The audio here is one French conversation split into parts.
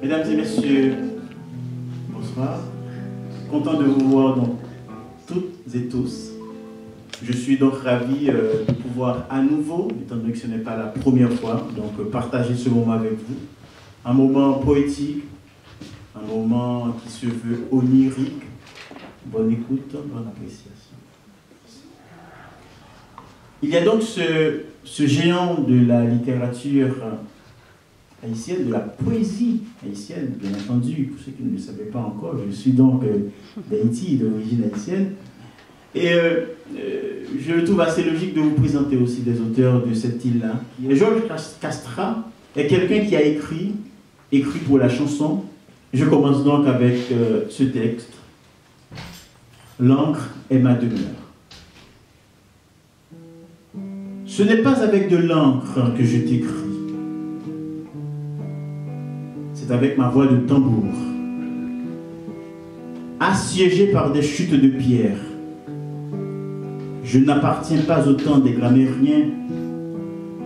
Mesdames et messieurs, bonsoir. Content de vous voir donc toutes et tous. Je suis donc ravi de pouvoir à nouveau, étant donné que ce n'est pas la première fois, donc partager ce moment avec vous. Un moment poétique, un moment qui se veut onirique. Bonne écoute, bonne appréciation. Il y a donc ce géant de la littérature haïtienne, de la poésie haïtienne, bien entendu. Pour ceux qui ne le savaient pas encore, je suis donc d'Haïti, d'origine haïtienne. Et je trouve assez logique de vous présenter aussi des auteurs de cette île-là. Georges Castrat est quelqu'un qui a écrit pour la chanson. Je commence donc avec ce texte. L'encre est ma demeure. Ce n'est pas avec de l'encre que je t'écris. C'est avec ma voix de tambour, assiégé par des chutes de pierre. Je n'appartiens pas au temps des grammairiens,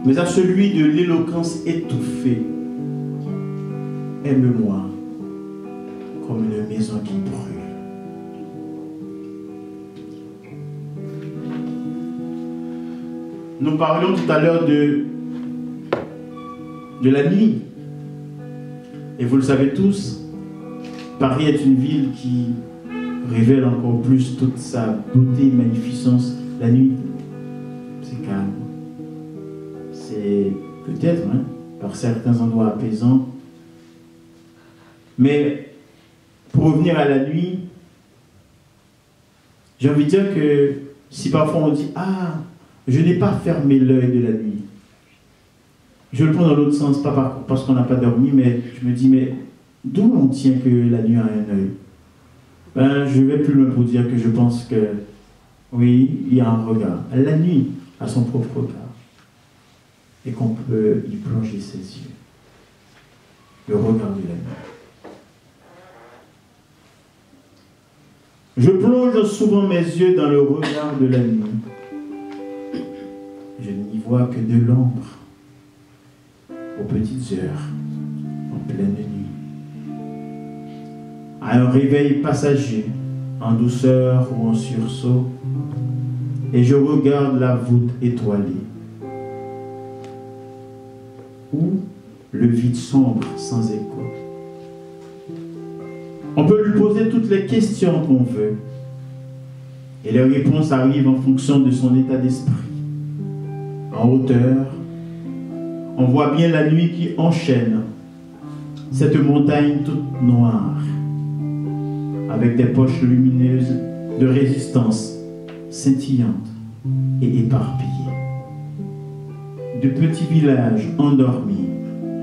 mais à celui de l'éloquence étouffée. Aime-moi comme une maison qui brûle. Nous parlions tout à l'heure de la nuit. Et vous le savez tous, Paris est une ville qui révèle encore plus toute sa beauté et magnificence la nuit. C'est calme. C'est peut-être, par certains endroits apaisant. Mais pour revenir à la nuit, j'ai envie de dire que si parfois on dit « Ah, je n'ai pas fermé l'œil de la nuit », je le prends dans l'autre sens, pas parce qu'on n'a pas dormi, mais je me dis, mais d'où on tient que la nuit a un œil? Ben, je vais plus loin pour dire que je pense que, oui, il y a un regard. La nuit a son propre regard. Et qu'on peut y plonger ses yeux. Le regard de la nuit. Je plonge souvent mes yeux dans le regard de la nuit. Je n'y vois que de l'ombre. Aux petites heures, en pleine nuit, à un réveil passager, en douceur ou en sursaut, et je regarde la voûte étoilée, ou le vide sombre sans écho. On peut lui poser toutes les questions qu'on veut, et les réponses arrivent en fonction de son état d'esprit. En hauteur, on voit bien la nuit qui enchaîne cette montagne toute noire, avec des poches lumineuses de résistance scintillantes et éparpillées. De petits villages endormis,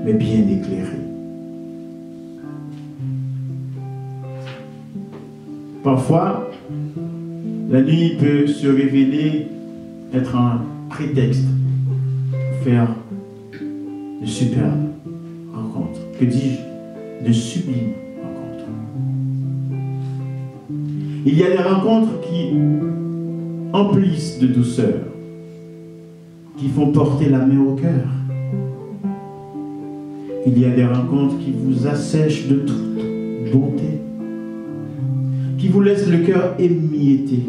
mais bien éclairés. Parfois, la nuit peut se révéler être un prétexte pour faire de superbes rencontres. Que dis-je? De sublimes rencontres. Il y a des rencontres qui emplissent de douceur, qui font porter la main au cœur. Il y a des rencontres qui vous assèchent de toute bonté, qui vous laissent le cœur émietté,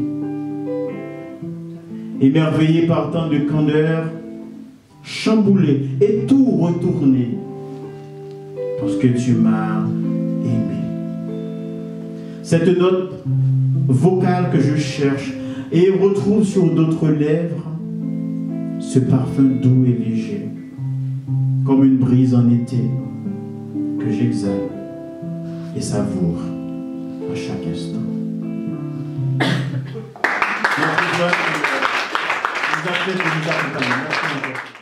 émerveillé par tant de candeur, chamboulé et tout retourné parce que tu m'as aimé. Cette note vocale que je cherche et retrouve sur d'autres lèvres, ce parfum doux et léger, comme une brise en été que j'exhale et savoure à chaque instant. Merci.